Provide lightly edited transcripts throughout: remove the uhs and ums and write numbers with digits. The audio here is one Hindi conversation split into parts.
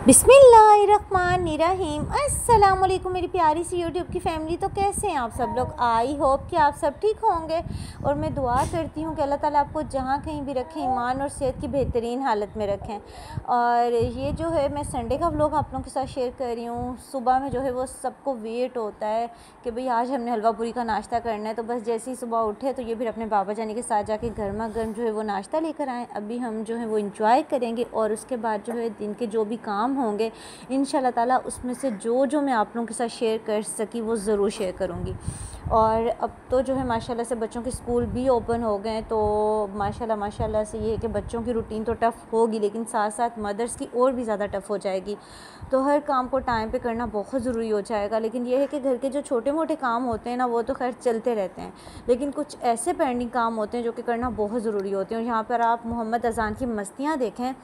बिस्मिल्लाहिर्रहमानिर्रहीम। अस्सलाम वालेकुम मेरी प्यारी सी यूट्यूब की फ़ैमिली। तो कैसे हैं आप सब लोग? आई होप कि आप सब ठीक होंगे और मैं दुआ करती हूँ कि अल्लाह ताला आपको जहाँ कहीं भी रखें, ईमान और सेहत की बेहतरीन हालत में रखें। और ये जो है मैं संडे का व्लॉग आप लोगों के साथ शेयर कर रही हूँ। सुबह में जो है वो सबको वेट होता है कि भाई आज हमने हलवा पूरी का नाश्ता करना है। तो बस जैसे ही सुबह उठे तो ये फिर अपने बाबा जानी के साथ जाके गर्मा गर्म जो है वो नाश्ता लेकर आएँ। अभी हम जो है वो इंजॉय करेंगे और उसके बाद जो है दिन के जो भी काम होंगे इंशाल्लाह ताला उसमें से जो मैं आप लोगों के साथ शेयर कर सकी वो ज़रूर शेयर करूँगी। और अब तो जो है माशाल्लाह से बच्चों के स्कूल भी ओपन हो गए हैं, तो माशाल्लाह से ये है कि बच्चों की रूटीन तो टफ़ होगी, लेकिन साथ साथ मदर्स की और भी ज़्यादा टफ़ हो जाएगी। तो हर काम को टाइम पे करना बहुत ज़रूरी हो जाएगा। लेकिन ये है कि घर के जो छोटे मोटे काम होते हैं ना वो तो खैर चलते रहते हैं, लेकिन कुछ ऐसे पेंडिंग काम होते हैं जो कि करना बहुत ज़रूरी होते हैं। और यहाँ पर आप मोहम्मद अज़ान की मस्तियाँ देखें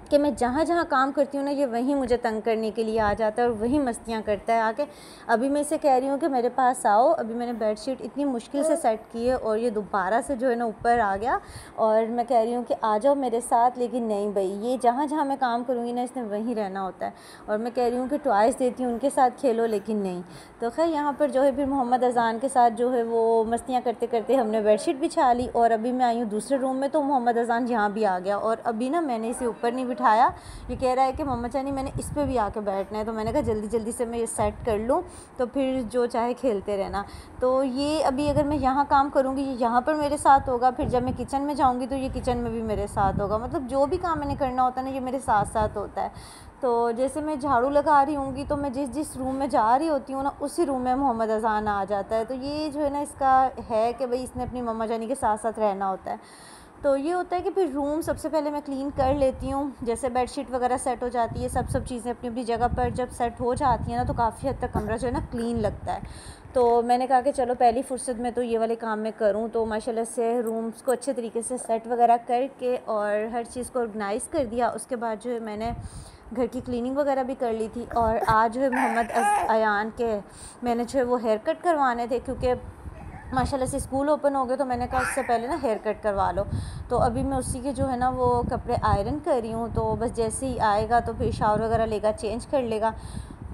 कि मैं जहाँ काम करती हूँ ना ये वहीं मुझे तंग करने के लिए आ जाता है और वहीं मस्तियाँ करता है आके। अभी मैं इसे कह रही हूँ कि मेरे पास आओ। अभी मैंने बेडशीट इतनी मुश्किल से सेट की है और ये दोबारा से जो है ना ऊपर आ गया और मैं कह रही हूँ कि आ जाओ मेरे साथ, लेकिन नहीं भाई, ये जहाँ मैं काम करूँगी ना इसने वहीं रहना होता है। और मैं कह रही हूँ कि टॉयज़ देती हूँ उनके साथ खेलो, लेकिन नहीं। तो खैर यहाँ पर जो है फिर मोहम्मद अज़ान के साथ जो है वो मस्तियाँ करते करते हमने बेडशीट बिछा ली और अभी मैं आई हूँ दूसरे रूम में, तो मोहम्मद अज़ान यहाँ भी आ गया। और अभी ना मैंने इसे ऊपर नहीं बिठाया, ये कह रहा है कि मम्मा चानी मैंने इस पे भी आके बैठना है। तो मैंने कहा जल्दी से मैं ये सेट कर लूँ तो फिर जो चाहे खेलते रहना। तो ये अभी अगर मैं यहाँ काम करूँगी ये यहाँ पर मेरे साथ होगा, फिर जब मैं किचन में जाऊँगी तो ये किचन में भी मेरे साथ होगा। मतलब जो भी काम मैंने करना होता है ना ये मेरे साथ साथ होता है। तो जैसे मैं झाड़ू लगा रही होंगी तो मैं जिस रूम में जा रही होती हूँ ना उसी रूम में मोहम्मद अज़ान आ जाता है। तो ये जो है ना इसका है कि भाई इसने अपनी मम्मा जानी के साथ साथ रहना होता है। तो ये होता है कि फिर रूम सबसे पहले मैं क्लीन कर लेती हूँ। जैसे बेडशीट वगैरह सेट हो जाती है, सब चीज़ें अपनी अपनी जगह पर जब सेट हो जाती हैं ना तो काफ़ी हद तक कमरा जो है ना क्लीन लगता है। तो मैंने कहा कि चलो पहली फुर्सत में तो ये वाले काम मैं करूँ। तो माशाल्लाह से रूम्स को अच्छे तरीके से सेट वगैरह करके और हर चीज़ को ऑर्गेनाइज़ कर दिया। उसके बाद जो है मैंने घर की क्लीनिंग वगैरह भी कर ली थी। और आज जो है मोहम्मद अयान के मैंने जो है वो हेयर कट करवाने थे, क्योंकि माशाल्लाह से स्कूल ओपन हो गए तो मैंने कहा उससे पहले ना हेयर कट करवा लो। तो अभी मैं उसी के जो है ना वो कपड़े आयरन कर रही हूँ। तो बस जैसे ही आएगा तो फिर शावर वगैरह लेगा, चेंज कर लेगा।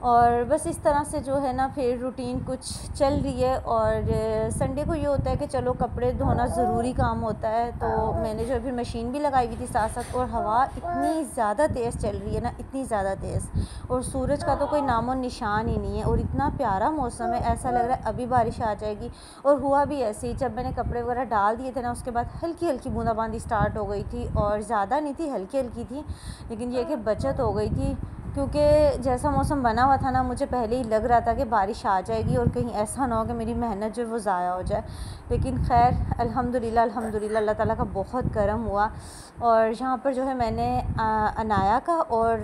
और बस इस तरह से जो है ना फिर रूटीन कुछ चल रही है। और संडे को ये होता है कि चलो कपड़े धोना ज़रूरी काम होता है। तो मैंने जो है फिर मशीन भी लगाई हुई थी साथ साथ। और हवा इतनी ज़्यादा तेज़ चल रही है ना, इतनी ज़्यादा तेज़, और सूरज का तो कोई नामो निशान ही नहीं है। और इतना प्यारा मौसम है, ऐसा लग रहा है अभी बारिश आ जाएगी। और हुआ भी ऐसे ही, जब मैंने कपड़े वगैरह डाल दिए थे ना उसके बाद हल्की हल्की बूंदाबांदी स्टार्ट हो गई थी। और ज़्यादा नहीं थी, हल्की हल्की थी, लेकिन ये कि बचत हो गई थी। क्योंकि जैसा मौसम बना हुआ था ना मुझे पहले ही लग रहा था कि बारिश आ जाएगी और कहीं ऐसा ना हो कि मेरी मेहनत जो है वो ज़ाया हो जाए। लेकिन खैर अल्हम्दुलिल्लाह अल्लाह ताला का बहुत करम हुआ। और यहाँ पर जो है मैंने अनाया का और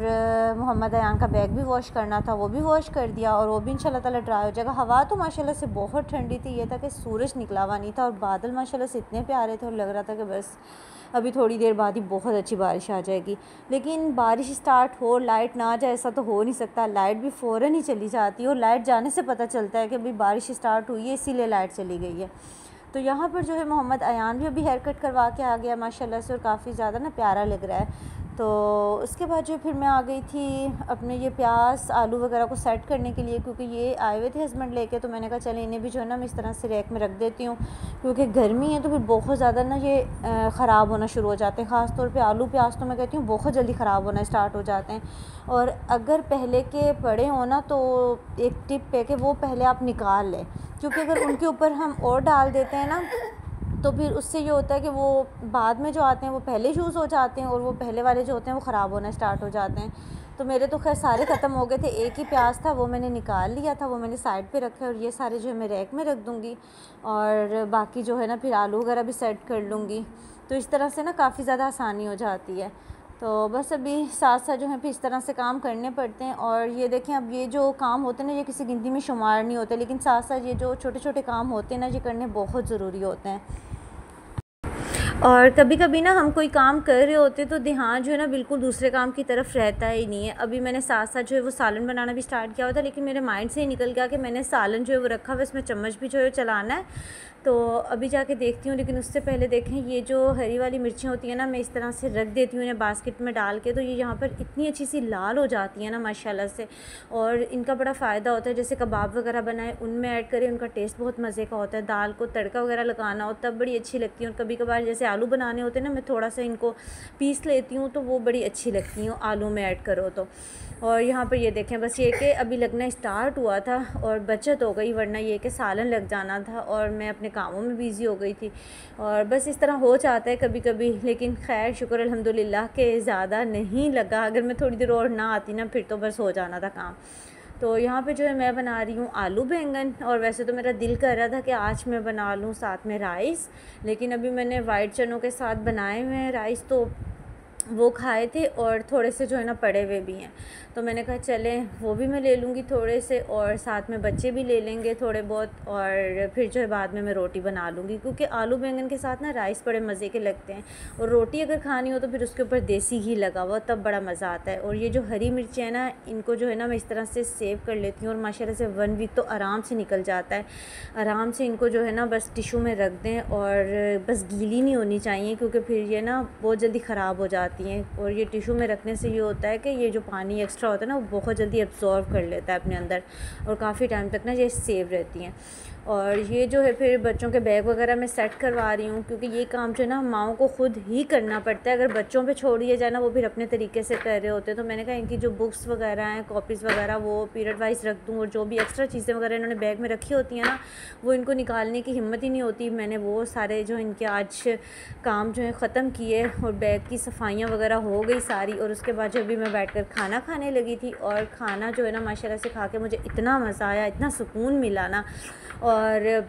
मोहम्मद अयान का बैग भी वॉश करना था, वो भी वॉश कर दिया और वो भी इंशाल्लाह ताला ड्राई हो जाएगा। हवा तो माशाल्लाह से बहुत ठंडी थी, ये था कि सूरज निकला हुआ नहीं था और बादल माशाल्लाह से इतने प्यारे थे और लग रहा था कि बस अभी थोड़ी देर बाद ही बहुत अच्छी बारिश आ जाएगी। लेकिन बारिश स्टार्ट हो लाइट ना जाए ऐसा तो हो नहीं सकता। लाइट भी फ़ौरन ही चली जाती है और लाइट जाने से पता चलता है कि भाई बारिश स्टार्ट हुई है, इसीलिए लाइट चली गई है। तो यहाँ पर जो है मोहम्मद अयान भी अभी हेयर कट करवा के आ गया माशाल्लाह से, और काफ़ी ज़्यादा ना प्यारा लग रहा है। तो उसके बाद जो फिर मैं आ गई थी अपने ये प्याज आलू वगैरह को सेट करने के लिए, क्योंकि ये आए हुए थे हस्बैंड लेके। तो मैंने कहा चले इन्हें भी जो है ना मैं इस तरह से रैक में रख देती हूँ, क्योंकि गर्मी है तो फिर बहुत ज़्यादा ना ये ख़राब होना शुरू हो जाते हैं। ख़ास तौर पे आलू प्याज तो मैं कहती हूँ बहुत जल्दी ख़राब होना स्टार्ट हो जाते हैं। और अगर पहले के पड़े हो ना तो एक टिप है कि वो पहले आप निकाल लें, क्योंकि अगर उनके ऊपर हम और डाल देते हैं ना तो फिर उससे ये होता है कि वो बाद में जो आते हैं वो पहले यूज़ हो जाते हैं और वो पहले वाले जो होते हैं वो ख़राब होना स्टार्ट हो जाते हैं। तो मेरे तो खैर सारे ख़त्म हो गए थे, एक ही प्याज था वो मैंने निकाल लिया था, वो मैंने साइड पे रखा है। और ये सारे जो है मैं रैक में रख दूँगी और बाकी जो है ना फिर आलू वगैरह भी सेट कर लूँगी। तो इस तरह से ना काफ़ी ज़्यादा आसानी हो जाती है। तो बस अभी साथ साथ जो है फिर इस तरह से काम करने पड़ते हैं। और ये देखें अब ये जो काम होते हैं ना ये किसी गिनती में शुमार नहीं होते, लेकिन साथ साथ ये जो छोटे छोटे काम होते हैं ना ये करने बहुत ज़रूरी होते हैं। और कभी कभी ना हम कोई काम कर रहे होते तो ध्यान जो है ना बिल्कुल दूसरे काम की तरफ रहता ही नहीं है। अभी मैंने साथ साथ जो है वो सालन बनाना भी स्टार्ट किया हुआ था, लेकिन मेरे माइंड से ही निकल गया कि मैंने सालन जो है वो रखा हुआ, इसमें चम्मच भी जो है चलाना है। तो अभी जाके देखती हूँ, लेकिन उससे पहले देखें ये जो हरी वाली मिर्चियाँ होती हैं ना, मैं इस तरह से रख देती हूँ इन्हें बास्केट में डाल के, तो ये यहाँ पर इतनी अच्छी सी लाल हो जाती हैं ना माशाल्लाह से। और इनका बड़ा फ़ायदा होता है, जैसे कबाब वगैरह बनाए उनमें ऐड करें, उनका टेस्ट बहुत मज़े का होता है। दाल को तड़का वगैरह लगाना हो तब बड़ी अच्छी लगती है। और कभी कभार जैसे आलू बनाने होते हैं ना, मैं थोड़ा सा इनको पीस लेती हूँ तो वो बड़ी अच्छी लगती हैं आलू में ऐड करो तो। और यहाँ पर ये देखें, बस ये कि अभी लगना स्टार्ट हुआ था और बचत हो गई, वरना ये कि सालन लग जाना था और मैं अपने कामों में बिज़ी हो गई थी। और बस इस तरह हो जाता है कभी कभी, लेकिन खैर शुक्र अल्हम्दुलिल्लाह के ज़्यादा नहीं लगा। अगर मैं थोड़ी देर और ना आती ना फिर तो बस हो जाना था काम। तो यहाँ पे जो है मैं बना रही हूँ आलू बैंगन, और वैसे तो मेरा दिल कर रहा था कि आज मैं बना लूँ साथ में राइस, लेकिन अभी मैंने वाइट चनों के साथ बनाए हुए हैं राइस, तो वो खाए थे और थोड़े से जो है ना पड़े हुए भी हैं, तो मैंने कहा चलें वो भी मैं ले लूँगी थोड़े से, और साथ में बच्चे भी ले लेंगे थोड़े बहुत, और फिर जो है बाद में मैं रोटी बना लूँगी, क्योंकि आलू बैंगन के साथ ना राइस बड़े मज़े के लगते हैं। और रोटी अगर खानी हो तो फिर उसके ऊपर देसी घी लगा हुआ तब बड़ा मज़ा आता है। और ये जो हरी मिर्ची है ना, इनको जो है ना मैं इस तरह से सेव कर लेती हूँ, और माशाल्लाह से 1 वीक तो आराम से निकल जाता है। आराम से इनको जो है ना बस टिशू में रख दें, और बस गीली नहीं होनी चाहिए, क्योंकि फिर ये ना बहुत जल्दी ख़राब हो जाती हैं। और ये टिशू में रखने से ये होता है कि ये जो पानी एक्स्ट्रा होता है ना वो बहुत जल्दी एब्जॉर्व कर लेता है अपने अंदर, और काफ़ी टाइम तक ना ये सेव रहती हैं। और ये जो है फिर बच्चों के बैग वगैरह मैं सेट करवा रही हूँ, क्योंकि ये काम जो है ना माओं को ख़ुद ही करना पड़ता है। अगर बच्चों पे छोड़ दिया जाए ना, वो फिर अपने तरीके से कर रहे होते हैं। तो मैंने कहा इनकी जो बुक्स वगैरह हैं, कॉपीज़ वगैरह, वो पीरियड वाइज रख दूँ, और जो भी एक्स्ट्रा चीज़ें वगैरह इन्होंने बैग में रखी होती हैं ना, वो इनको निकालने की हिम्मत ही नहीं होती। मैंने वो सारे जो इनके आज काम जो है ख़त्म किए, और बैग की सफाइयाँ वगैरह हो गई सारी। और उसके बाद जो अभी मैं बैठकर खाना खाने लगी थी, और खाना जो है ना माशाल्लाह से खा के मुझे इतना मज़ा आया, इतना सुकून मिला ना। और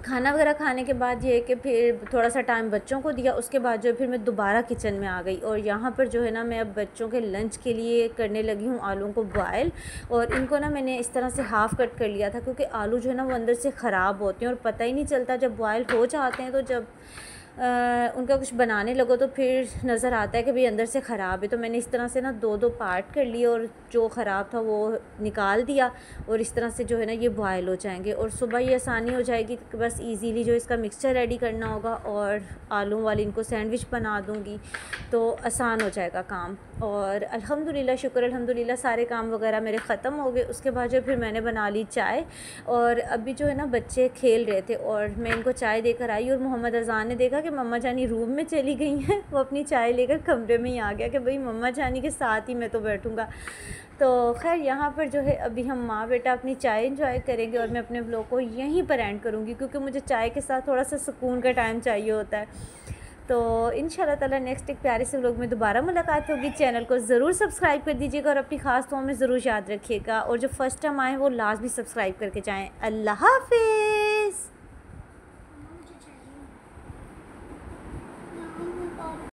खाना वगैरह खाने के बाद ये है कि फिर थोड़ा सा टाइम बच्चों को दिया, उसके बाद जो है फिर मैं दोबारा किचन में आ गई। और यहाँ पर जो है ना मैं अब बच्चों के लंच के लिए करने लगी हूँ आलूओं को बॉयल। और इनको ना मैंने इस तरह से हाफ़ कट कर लिया था, क्योंकि आलू जो है ना वो अंदर से ख़राब होते हैं और पता ही नहीं चलता जब बॉयल हो जाते हैं। तो जब उनका कुछ बनाने लगो तो फिर नज़र आता है कि भाई अंदर से ख़राब है। तो मैंने इस तरह से ना 2-2 पार्ट कर लिए, और जो ख़राब था वो निकाल दिया, और इस तरह से जो है ना ये बॉयल हो जाएंगे। और सुबह ये आसानी हो जाएगी कि बस इजीली जो इसका मिक्सचर रेडी करना होगा, और आलू वाली इनको सैंडविच बना दूँगी, तो आसान हो जाएगा काम। और अल्हम्दुलिल्लाह शुक्र अल्हम्दुलिल्लाह सारे काम वगैरह मेरे ख़त्म हो गए। उसके बाद जो फिर मैंने बना ली चाय, और अभी जो है ना बच्चे खेल रहे थे और मैं इनको चाय देकर आई, और मोहम्मद अज़ान ने देखा कि मम्मा जानी रूम में चली गई हैं, वो अपनी चाय लेकर कमरे में ही आ गया कि भाई मम्मा जानी के साथ ही मैं तो बैठूँगा। तो खैर यहाँ पर जो है अभी हम माँ बेटा अपनी चाय एंजॉय करेंगे, और मैं अपने व्लॉग को यहीं पर एंड करूँगी, क्योंकि मुझे चाय के साथ थोड़ा सा सुकून का टाइम चाहिए होता है। तो इंशाल्लाह ताला नेक्स्ट एक प्यारे से व्लॉग में दोबारा मुलाकात होगी। चैनल को ज़रूर सब्सक्राइब कर दीजिएगा, और अपनी ख़ास दुआ में ज़रूर याद रखिएगा, और जो फर्स्ट टाइम आए वो लास्ट भी सब्सक्राइब करके जाएँ। अल्लाह हाफ़िज़।